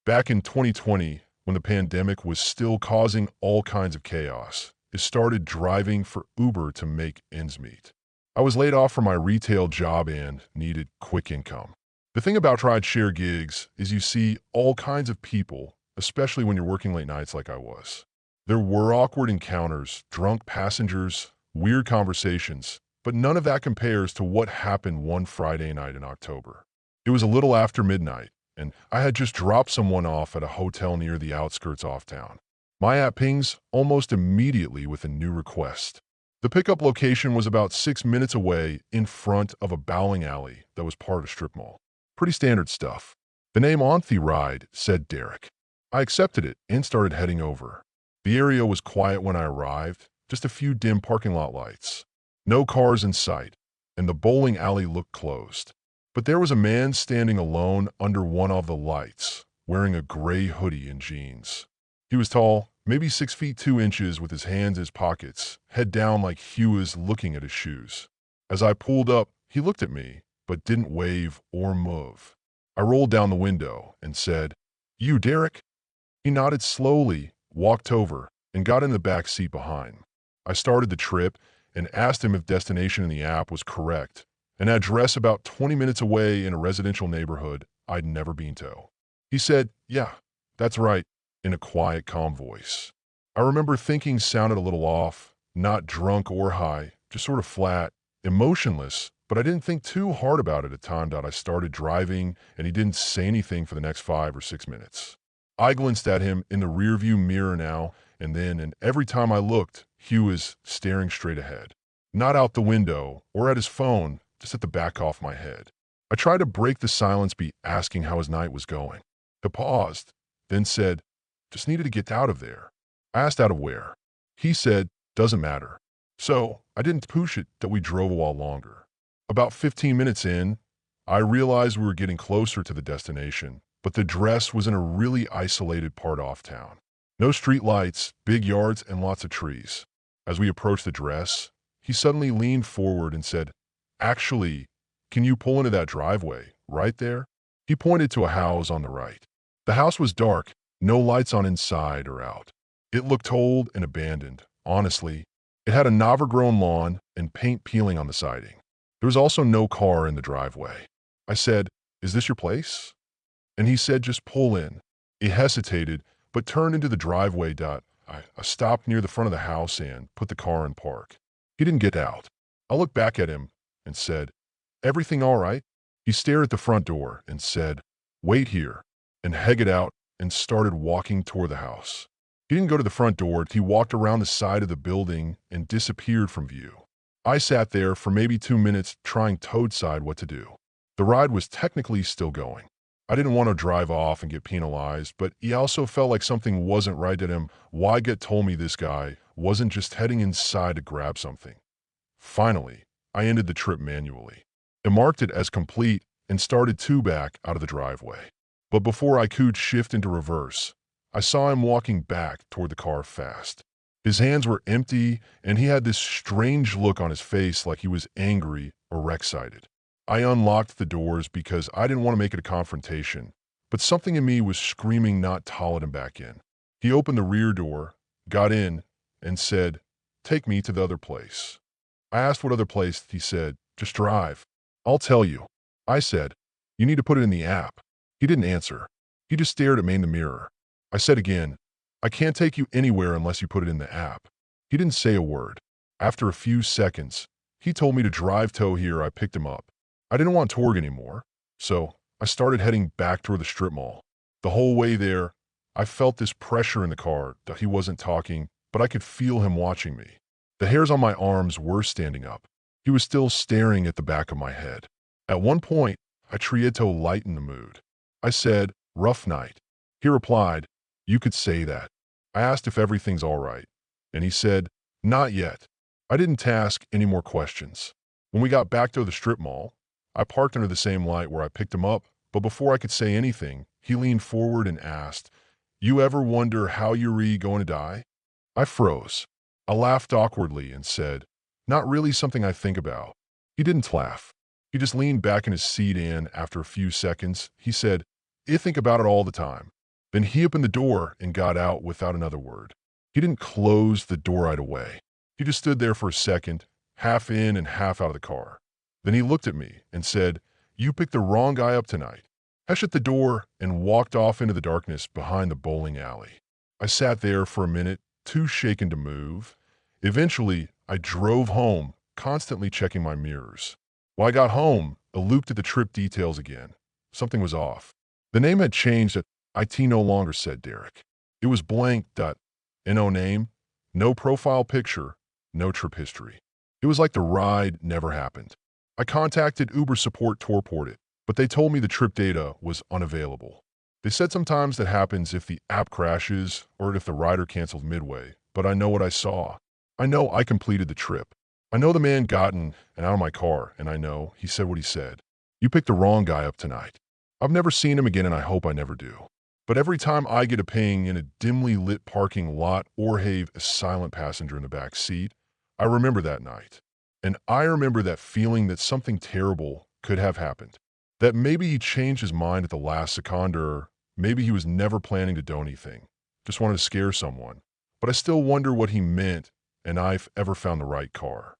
Back in 2020, when the pandemic was still causing all kinds of chaos, I started driving for Uber to make ends meet. I was laid off from my retail job and needed quick income. The thing about ride-share gigs is you see all kinds of people, especially when you're working late nights like I was. There were awkward encounters, drunk passengers, weird conversations, but none of that compares to what happened one Friday night in October. It was a little after midnight, and I had just dropped someone off at a hotel near the outskirts off town. My app pings almost immediately with a new request. The pickup location was about 6 minutes away in front of a bowling alley that was part of a strip mall. Pretty standard stuff. The name on the ride said Derek. I accepted it and started heading over. The area was quiet when I arrived, just a few dim parking lot lights. No cars in sight, and the bowling alley looked closed. But there was a man standing alone under one of the lights, wearing a gray hoodie and jeans. He was tall, maybe 6 feet 2 inches, with his hands in his pockets, head down like he was looking at his shoes. As I pulled up, he looked at me, but didn't wave or move. I rolled down the window and said, "You, Derek?" He nodded slowly, walked over, and got in the back seat behind. I started the trip and asked him if destination in the app was correct, an address about 20 minutes away in a residential neighborhood I'd never been to. He said, "Yeah, that's right," in a quiet, calm voice. I remember thinking sounded a little off, not drunk or high, just sort of flat, emotionless, but I didn't think too hard about it at the time that I started driving and he didn't say anything for the next 5 or 6 minutes. I glanced at him in the rearview mirror now and then, and every time I looked, he was staring straight ahead. Not out the window or at his phone, just at the back of my head. I tried to break the silence by asking how his night was going. He paused, then said, "Just needed to get out of there." I asked out of where. He said, "Doesn't matter." So I didn't push it that we drove a while longer. About 15 minutes in, I realized we were getting closer to the destination, but the address was in a really isolated part off town. No street lights, big yards, and lots of trees. As we approached the address, he suddenly leaned forward and said, "Actually, can you pull into that driveway, right there?" He pointed to a house on the right. The house was dark, no lights on inside or out. It looked old and abandoned, honestly. It had an overgrown lawn and paint peeling on the siding. There was also no car in the driveway. I said, "Is this your place?" And he said, "Just pull in." He hesitated, but turned into the driveway. I stopped near the front of the house and put the car in park. He didn't get out. I looked back at him and said, "Everything all right?" He stared at the front door and said, "Wait here," and headed out and started walking toward the house. He didn't go to the front door. He walked around the side of the building and disappeared from view. I sat there for maybe 2 minutes trying to decide what to do. The ride was technically still going. I didn't want to drive off and get penalized, but he also felt like something wasn't right at him. Why get told me this guy wasn't just heading inside to grab something? Finally, I ended the trip manually. I marked it as complete and started to back out of the driveway. But before I could shift into reverse, I saw him walking back toward the car fast. His hands were empty, and he had this strange look on his face like he was angry or excited. I unlocked the doors because I didn't want to make it a confrontation, but something in me was screaming not to let him back in. He opened the rear door, got in, and said, "Take me to the other place." I asked what other place. He said, "Just drive. I'll tell you." I said, "You need to put it in the app." He didn't answer. He just stared at me in the mirror. I said again, "I can't take you anywhere unless you put it in the app." He didn't say a word. After a few seconds, he told me to drive to here. I picked him up. I didn't want Torg anymore, so I started heading back toward the strip mall. The whole way there, I felt this pressure in the car that he wasn't talking, but I could feel him watching me. The hairs on my arms were standing up. He was still staring at the back of my head. At one point, I tried to lighten the mood. I said, "Rough night." He replied, "You could say that." I asked if everything's all right, and he said, "Not yet." I didn't ask any more questions. When we got back to the strip mall, I parked under the same light where I picked him up, but before I could say anything, he leaned forward and asked, "You ever wonder how you're going to die?" I froze. I laughed awkwardly and said, "Not really something I think about." He didn't laugh. He just leaned back in his seat and, after a few seconds, he said, "I think about it all the time." Then he opened the door and got out without another word. He didn't close the door right away. He just stood there for a second, half in and half out of the car. Then he looked at me and said, "You picked the wrong guy up tonight." I shut the door and walked off into the darkness behind the bowling alley. I sat there for a minute, too shaken to move. Eventually, I drove home, constantly checking my mirrors. When I got home, I looked at the trip details again. Something was off. The name had changed. IT no longer said Derek. It was blank. No name, no profile picture, no trip history. It was like the ride never happened. I contacted Uber support to report it, but they told me the trip data was unavailable. They said sometimes that happens if the app crashes or if the rider canceled midway, but I know what I saw. I know I completed the trip. I know the man got in and out of my car, and I know he said what he said. "You picked the wrong guy up tonight." I've never seen him again, and I hope I never do. But every time I get a ping in a dimly lit parking lot or have a silent passenger in the back seat, I remember that night. And I remember that feeling that something terrible could have happened. That maybe he changed his mind at the last second, or maybe he was never planning to do anything, just wanted to scare someone. But I still wonder what he meant and I've ever found the right car.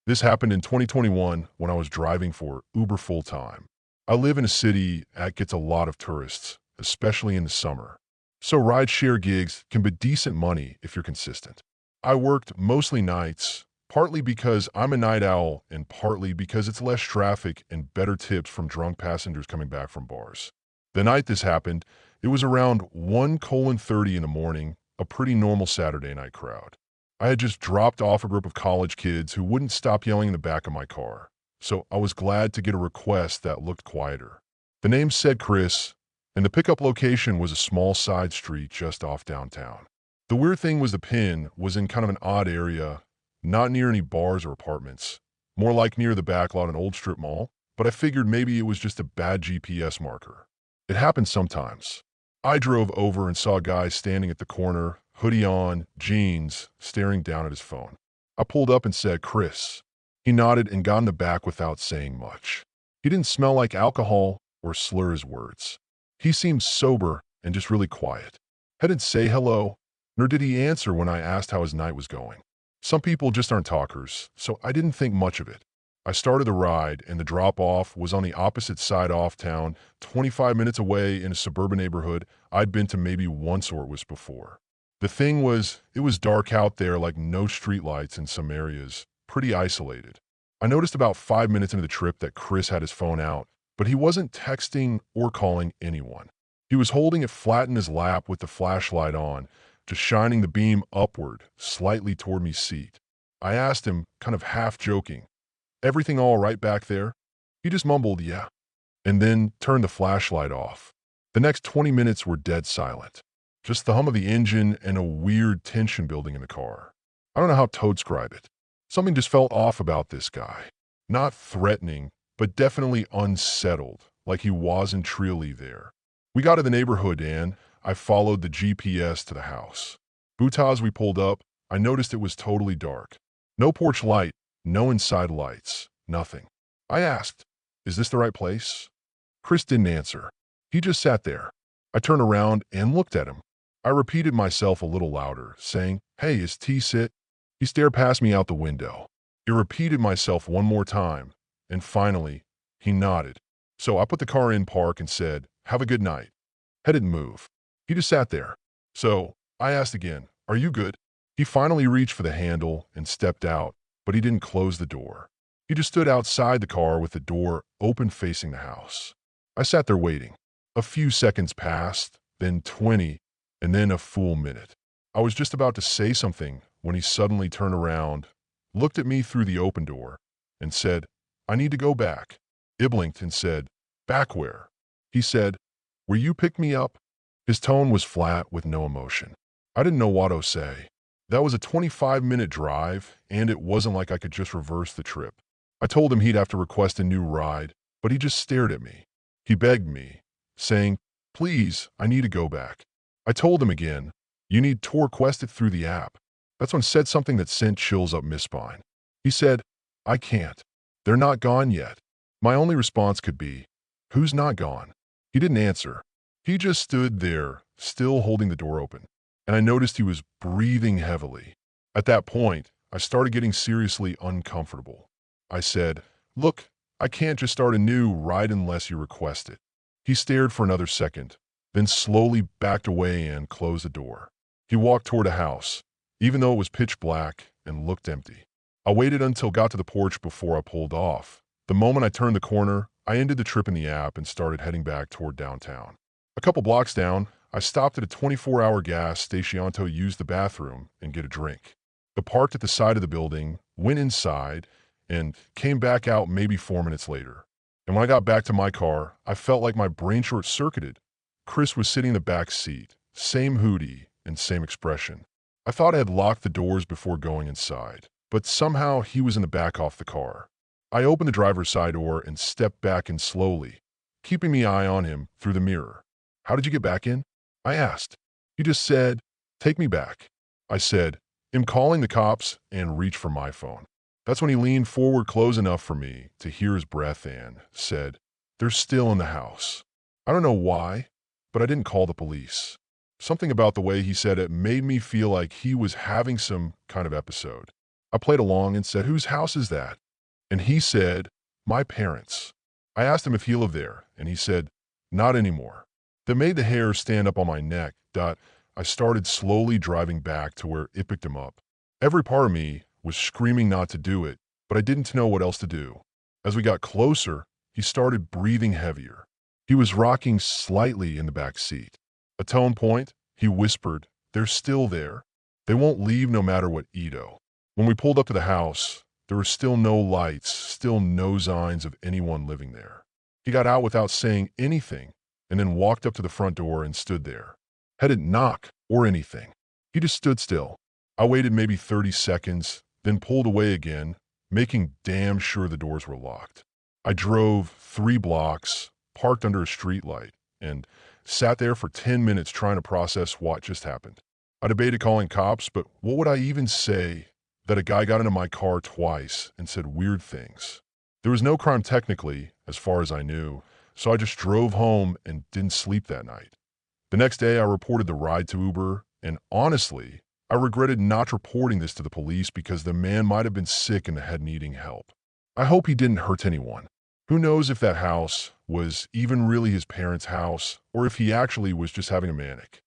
This happened in 2021 when I was driving for Uber full-time. I live in a city that gets a lot of tourists, especially in the summer. So rideshare gigs can be decent money if you're consistent. I worked mostly nights, partly because I'm a night owl and partly because it's less traffic and better tips from drunk passengers coming back from bars. The night this happened, it was around 1:30 in the morning, a pretty normal Saturday night crowd. I had just dropped off a group of college kids who wouldn't stop yelling in the back of my car, so I was glad to get a request that looked quieter. The name said Chris, and the pickup location was a small side street just off downtown. The weird thing was the pin was in kind of an odd area, not near any bars or apartments, more like near the back lot of an old strip mall, but I figured maybe it was just a bad GPS marker. It happens sometimes. I drove over and saw a guy standing at the corner, hoodie on, jeans, staring down at his phone. I pulled up and said, "Chris." He nodded and got in the back without saying much. He didn't smell like alcohol or slur his words. He seemed sober and just really quiet. I didn't say hello, nor did he answer when I asked how his night was going. Some people just aren't talkers, so I didn't think much of it. I started the ride, and the drop-off was on the opposite side off town, 25 minutes away in a suburban neighborhood I'd been to maybe once or was before. The thing was, it was dark out there, like no streetlights in some areas, pretty isolated. I noticed about 5 minutes into the trip that Chris had his phone out, but he wasn't texting or calling anyone. He was holding it flat in his lap with the flashlight on, just shining the beam upward, slightly toward me seat. I asked him, kind of half joking, "Everything all right back there?" He just mumbled, "Yeah," and then turned the flashlight off. The next 20 minutes were dead silent. Just the hum of the engine and a weird tension building in the car. I don't know how to describe it. Something just felt off about this guy. Not threatening, but definitely unsettled, like he wasn't really there. We got to the neighborhood and I followed the GPS to the house. As we pulled up, I noticed it was totally dark. No porch light, no inside lights, nothing. I asked, "Is this the right place?" Chris didn't answer. He just sat there. I turned around and looked at him. I repeated myself a little louder, saying, "Hey, is T sit?" He stared past me out the window. I repeated myself one more time, and finally, he nodded. So I put the car in park and said, "Have a good night." I didn't move. He just sat there. So I asked again, "Are you good?" He finally reached for the handle and stepped out, but he didn't close the door. He just stood outside the car with the door open facing the house. I sat there waiting. A few seconds passed, then 20, and then a full minute. I was just about to say something when he suddenly turned around, looked at me through the open door, and said, "I need to go back." I blinked and said, "Back where?" He said, "Where you picked me up?" His tone was flat with no emotion. I didn't know what to say. That was a 25-minute drive, and it wasn't like I could just reverse the trip. I told him he'd have to request a new ride, but he just stared at me. He begged me, saying, "Please, I need to go back." I told him again, "You need to request it through the app." That's when said something that sent chills up my spine. He said, "I can't. They're not gone yet." My only response could be, "Who's not gone?" He didn't answer. He just stood there, still holding the door open, and I noticed he was breathing heavily. At that point, I started getting seriously uncomfortable. I said, "Look, I can't just start a new ride unless you request it." He stared for another second, then slowly backed away and closed the door. He walked toward a house, even though it was pitch black and looked empty. I waited until got to the porch before I pulled off. The moment I turned the corner, I ended the trip in the app and started heading back toward downtown. A couple blocks down, I stopped at a 24-hour gas station to use the bathroom and get a drink. I parked at the side of the building, went inside, and came back out maybe 4 minutes later. And when I got back to my car, I felt like my brain short-circuited. Chris was sitting in the back seat, same hoodie and same expression. I thought I had locked the doors before going inside, but somehow he was in the back off the car. I opened the driver's side door and stepped back in slowly, keeping my eye on him through the mirror. "How did you get back in?" I asked. He just said, "Take me back." I said, "I'm calling the cops," and reached for my phone. That's when he leaned forward close enough for me to hear his breath and said, "They're still in the house." I don't know why, but I didn't call the police. Something about the way he said it made me feel like he was having some kind of episode. I played along and said, "Whose house is that?" And he said, "My parents." I asked him if he lived there, and he said, "Not anymore." That made the hair stand up on my neck. I started slowly driving back to where it picked him up. Every part of me was screaming not to do it, but I didn't know what else to do. As we got closer, he started breathing heavier. He was rocking slightly in the back seat. At tone point, he whispered, "They're still there. They won't leave no matter what Ito." When we pulled up to the house, there were still no lights, still no signs of anyone living there. He got out without saying anything and then walked up to the front door and stood there. I didn't knock or anything. He just stood still. I waited maybe 30 seconds, then pulled away again, making damn sure the doors were locked. I drove 3 blocks, parked under a streetlight, and sat there for 10 minutes trying to process what just happened. I debated calling cops, but what would I even say that a guy got into my car twice and said weird things? There was no crime technically, as far as I knew, so I just drove home and didn't sleep that night. The next day, I reported the ride to Uber, and honestly, I regretted not reporting this to the police because the man might have been sick and had needing help. I hope he didn't hurt anyone. Who knows if that house was even really his parents' house or if he actually was just having a manic.